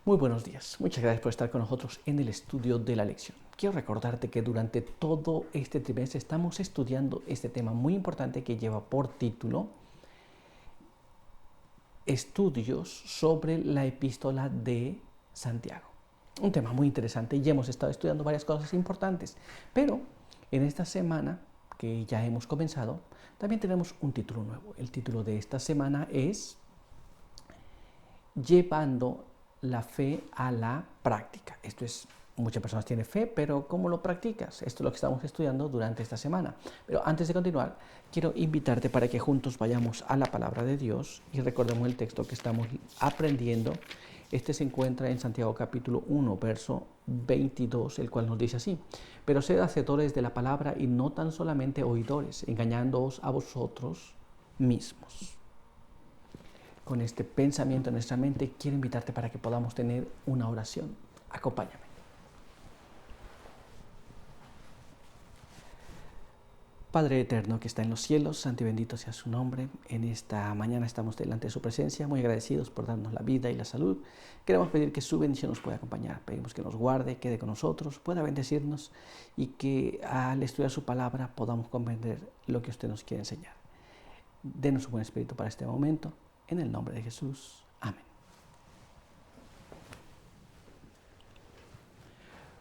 Muy buenos días. Muchas gracias por estar con nosotros en el estudio de la lección. Quiero recordarte que durante todo este trimestre estamos estudiando este tema muy importante que lleva por título Estudios sobre la epístola de Santiago. Un tema muy interesante y hemos estado estudiando varias cosas importantes, pero en esta semana que ya hemos comenzado, también tenemos un título nuevo. El título de esta semana es Llevando la fe a la práctica. Esto es, muchas personas tienen fe, pero ¿cómo lo practicas? Esto es lo que estamos estudiando durante esta semana. Pero antes de continuar, quiero invitarte para que juntos vayamos a la palabra de Dios y recordemos el texto que estamos aprendiendo. Este se encuentra en Santiago capítulo 1, verso 22, el cual nos dice así: pero sed hacedores de la palabra y no tan solamente oidores, engañándoos a vosotros mismos. Con este pensamiento en nuestra mente, quiero invitarte para que podamos tener una oración. Acompáñame. Padre eterno que está en los cielos, santo y bendito sea su nombre. En esta mañana estamos delante de su presencia, muy agradecidos por darnos la vida y la salud. Queremos pedir que su bendición nos pueda acompañar. Pedimos que nos guarde, quede con nosotros, pueda bendecirnos y que al estudiar su palabra podamos comprender lo que usted nos quiere enseñar. Denos su buen espíritu para este momento. En el nombre de Jesús. Amén.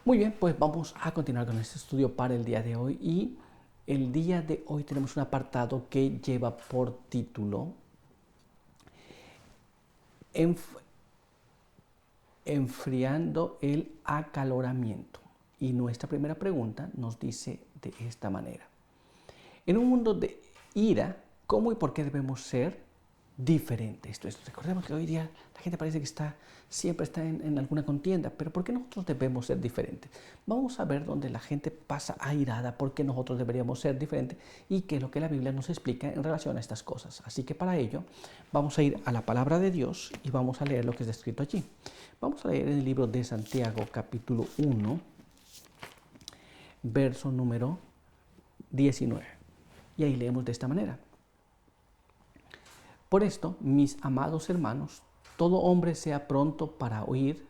Muy bien, pues vamos a continuar con este estudio para el día de hoy. Y el día de hoy tenemos un apartado que lleva por título Enfriando el acaloramiento. Y nuestra primera pregunta nos dice de esta manera: en un mundo de ira, ¿cómo y por qué debemos ser diferentes? Esto es, recordemos que hoy día la gente parece que siempre está en alguna contienda, pero ¿por qué nosotros debemos ser diferentes? Vamos a ver dónde la gente pasa airada, por qué nosotros deberíamos ser diferentes y qué es lo que la Biblia nos explica en relación a estas cosas. Así que para ello vamos a ir a la palabra de Dios y vamos a leer lo que está escrito allí. Vamos a leer en el libro de Santiago capítulo 1, verso número 19. Y ahí leemos de esta manera: por esto, mis amados hermanos, todo hombre sea pronto para oír,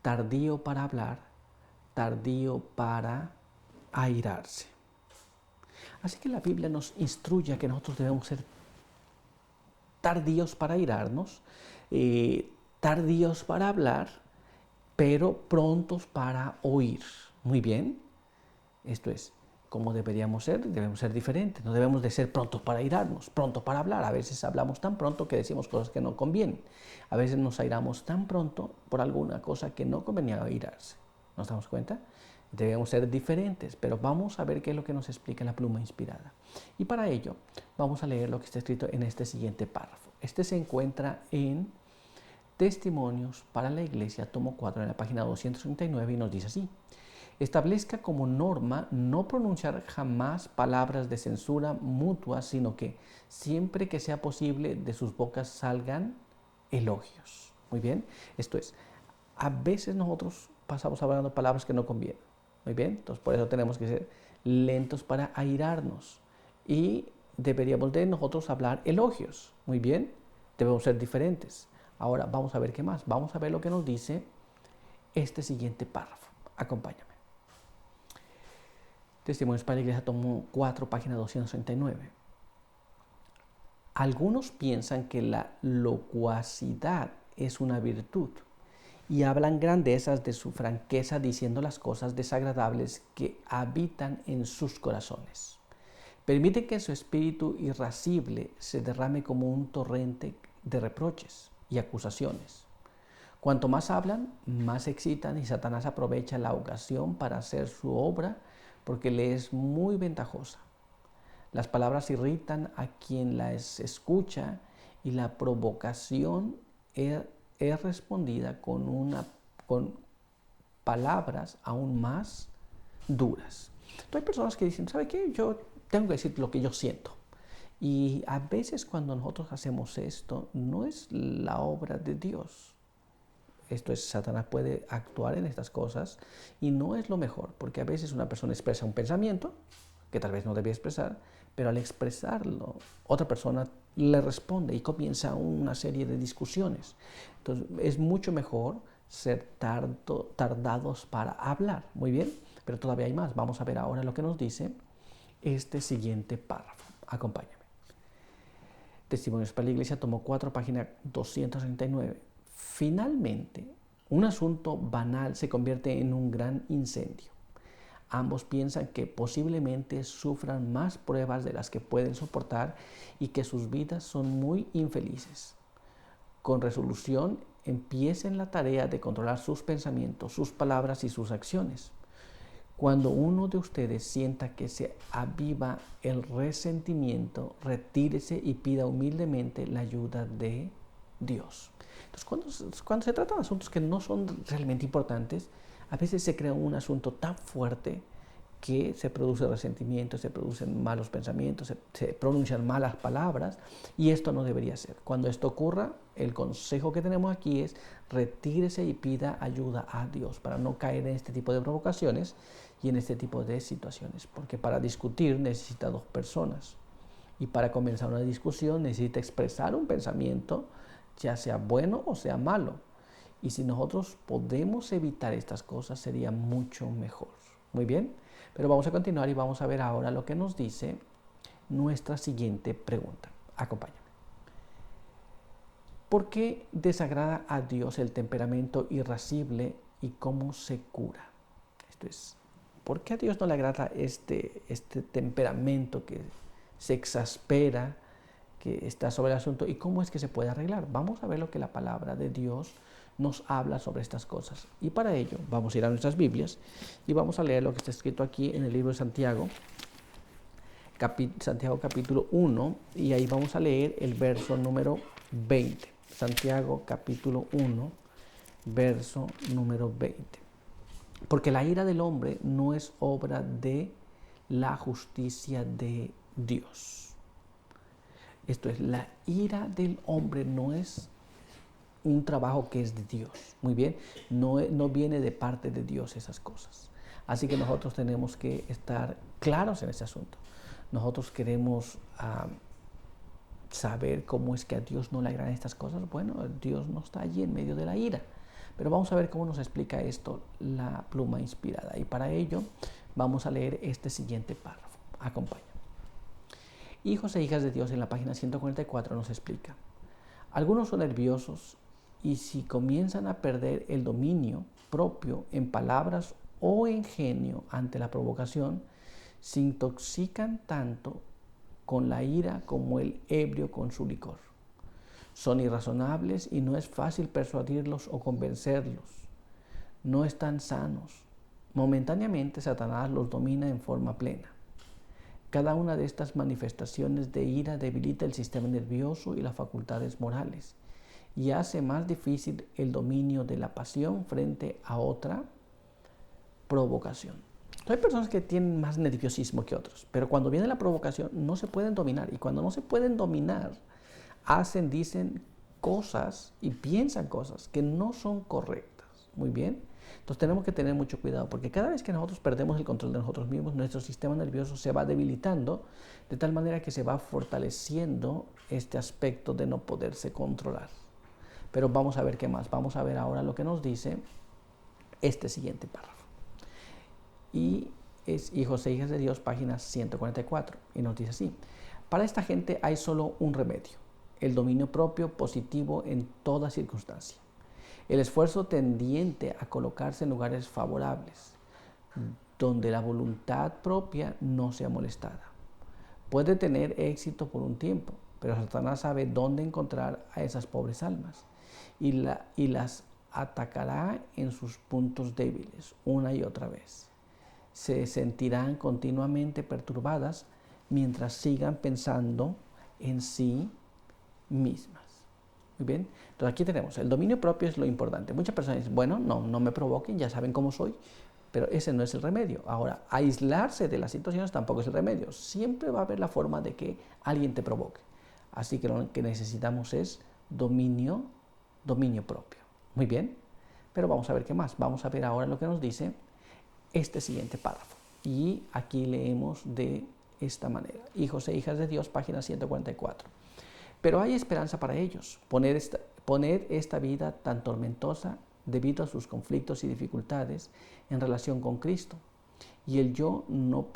tardío para hablar, tardío para airarse. Así que la Biblia nos instruye a que nosotros debemos ser tardíos para airarnos, tardíos para hablar, pero prontos para oír. Muy bien, esto es, ¿cómo deberíamos ser? Debemos ser diferentes, no debemos de ser prontos para airarnos, prontos para hablar. A veces hablamos tan pronto que decimos cosas que no convienen. A veces nos airamos tan pronto por alguna cosa que no convenía airarse. ¿Nos damos cuenta? Debemos ser diferentes, pero vamos a ver qué es lo que nos explica la pluma inspirada. Y para ello vamos a leer lo que está escrito en este siguiente párrafo. Este se encuentra en Testimonios para la Iglesia, tomo 4, en la página 239, y nos dice así: establezca como norma no pronunciar jamás palabras de censura mutua, sino que siempre que sea posible de sus bocas salgan elogios. Muy bien, esto es, a veces nosotros pasamos hablando palabras que no convienen. Muy bien, entonces por eso tenemos que ser lentos para airarnos y deberíamos de nosotros hablar elogios. Muy bien, debemos ser diferentes. Ahora vamos a ver qué más. Vamos a ver lo que nos dice este siguiente párrafo. Acompáñame. Testimonios para la Iglesia, tomo 4, página 239. Algunos piensan que la locuacidad es una virtud y hablan grandezas de su franqueza, diciendo las cosas desagradables que habitan en sus corazones. Permiten que su espíritu irascible se derrame como un torrente de reproches y acusaciones. Cuanto más hablan, más se excitan, y Satanás aprovecha la ocasión para hacer su obra porque le es muy ventajosa. Las palabras irritan a quien las escucha y la provocación es respondida con palabras aún más duras. Entonces hay personas que dicen, ¿sabe qué? Yo tengo que decir lo que yo siento. Y a veces cuando nosotros hacemos esto, no es la obra de Dios. Esto es, Satanás puede actuar en estas cosas y no es lo mejor, porque a veces una persona expresa un pensamiento que tal vez no debía expresar, pero al expresarlo, otra persona le responde y comienza una serie de discusiones. Entonces, es mucho mejor ser tardados para hablar. Muy bien, pero todavía hay más. Vamos a ver ahora lo que nos dice este siguiente párrafo. Acompáñame. Testimonios para la Iglesia, tomo 4, página 239. Finalmente, un asunto banal se convierte en un gran incendio. Ambos piensan que posiblemente sufran más pruebas de las que pueden soportar y que sus vidas son muy infelices. Con resolución, empiecen la tarea de controlar sus pensamientos, sus palabras y sus acciones. Cuando uno de ustedes sienta que se aviva el resentimiento, retírese y pida humildemente la ayuda de Dios. Entonces, cuando se trata de asuntos que no son realmente importantes, a veces se crea un asunto tan fuerte que se produce resentimiento, se producen malos pensamientos, se pronuncian malas palabras, y esto no debería ser. Cuando esto ocurra, el consejo que tenemos aquí es retírese y pida ayuda a Dios para no caer en este tipo de provocaciones y en este tipo de situaciones, porque para discutir necesita dos personas, y para comenzar una discusión necesita expresar un pensamiento, ya sea bueno o sea malo, y si nosotros podemos evitar estas cosas sería mucho mejor. Muy bien, pero vamos a continuar y vamos a ver ahora lo que nos dice nuestra siguiente pregunta. Acompáñame. ¿Por qué desagrada a Dios el temperamento irascible y cómo se cura? Esto es, ¿por qué a Dios no le agrada este temperamento que se exaspera, que está sobre el asunto, y cómo es que se puede arreglar? Vamos a ver lo que la palabra de Dios nos habla sobre estas cosas. Y para ello vamos a ir a nuestras Biblias y vamos a leer lo que está escrito aquí en el libro de Santiago, Santiago capítulo 1, y ahí vamos a leer el verso número 20. Santiago capítulo 1, verso número 20. Porque la ira del hombre no es obra de la justicia de Dios. Esto es, la ira del hombre no es un trabajo que es de Dios. Muy bien, no viene de parte de Dios esas cosas. Así que nosotros tenemos que estar claros en ese asunto. Nosotros queremos saber cómo es que a Dios no le agradan estas cosas. Bueno, Dios no está allí en medio de la ira. Pero vamos a ver cómo nos explica esto la pluma inspirada. Y para ello vamos a leer este siguiente párrafo. Acompáñame. Hijos e hijas de Dios, en la página 144 nos explica: algunos son nerviosos y si comienzan a perder el dominio propio en palabras o en genio ante la provocación, se intoxican tanto con la ira como el ebrio con su licor. Son irrazonables y no es fácil persuadirlos o convencerlos. No están sanos. Momentáneamente Satanás los domina en forma plena. Cada una de estas manifestaciones de ira debilita el sistema nervioso y las facultades morales y hace más difícil el dominio de la pasión frente a otra provocación. Hay personas que tienen más nerviosismo que otros, pero cuando viene la provocación no se pueden dominar, y cuando no se pueden dominar, dicen cosas y piensan cosas que no son correctas. Muy bien. Entonces tenemos que tener mucho cuidado, porque cada vez que nosotros perdemos el control de nosotros mismos, nuestro sistema nervioso se va debilitando de tal manera que se va fortaleciendo este aspecto de no poderse controlar. Pero vamos a ver qué más. Vamos a ver ahora lo que nos dice este siguiente párrafo. Y es Hijos e hijas de Dios, página 144. Y nos dice así: para esta gente hay solo un remedio: el dominio propio positivo en toda circunstancia. El esfuerzo tendiente a colocarse en lugares favorables, donde la voluntad propia no sea molestada. Puede tener éxito por un tiempo, pero Satanás sabe dónde encontrar a esas pobres almas y las atacará en sus puntos débiles una y otra vez. Se sentirán continuamente perturbadas mientras sigan pensando en sí mismas. Muy bien, entonces aquí tenemos, el dominio propio es lo importante. Muchas personas dicen, bueno, no me provoquen, ya saben cómo soy, pero ese no es el remedio. Ahora, aislarse de las situaciones tampoco es el remedio. Siempre va a haber la forma de que alguien te provoque. Así que lo que necesitamos es dominio propio. Muy bien, pero vamos a ver qué más. Vamos a ver ahora lo que nos dice este siguiente párrafo. Y aquí leemos de esta manera: Hijos e hijas de Dios, página 144. Pero hay esperanza para ellos. Poner esta vida tan tormentosa debido a sus conflictos y dificultades en relación con Cristo. Y el yo no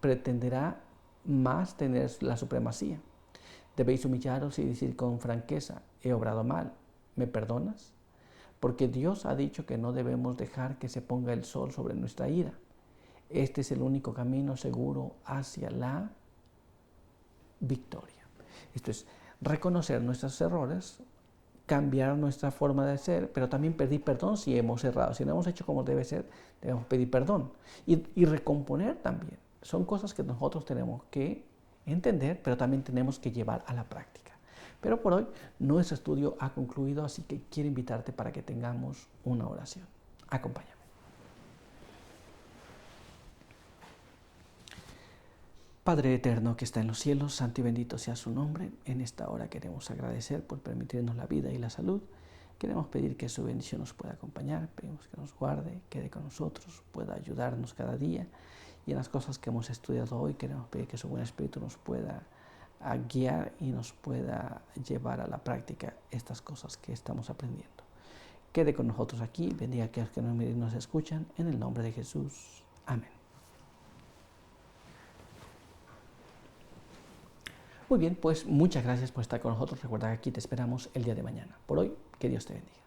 pretenderá más tener la supremacía. Debéis humillaros y decir con franqueza: he obrado mal, ¿me perdonas? Porque Dios ha dicho que no debemos dejar que se ponga el sol sobre nuestra ira. Este es el único camino seguro hacia la victoria. Esto es reconocer nuestros errores, cambiar nuestra forma de ser, pero también pedir perdón si hemos errado. Si no hemos hecho como debe ser, debemos pedir perdón. Y recomponer también. Son cosas que nosotros tenemos que entender, pero también tenemos que llevar a la práctica. Pero por hoy nuestro estudio ha concluido, así que quiero invitarte para que tengamos una oración. Acompáñame. Padre eterno que está en los cielos, santo y bendito sea su nombre. En esta hora queremos agradecer por permitirnos la vida y la salud. Queremos pedir que su bendición nos pueda acompañar, pedimos que nos guarde, quede con nosotros, pueda ayudarnos cada día. Y en las cosas que hemos estudiado hoy queremos pedir que su buen espíritu nos pueda guiar y nos pueda llevar a la práctica estas cosas que estamos aprendiendo. Quede con nosotros aquí, bendiga a aquellos que nos escuchan, en el nombre de Jesús. Amén. Muy bien, pues muchas gracias por estar con nosotros. Recuerda que aquí te esperamos el día de mañana. Por hoy, que Dios te bendiga.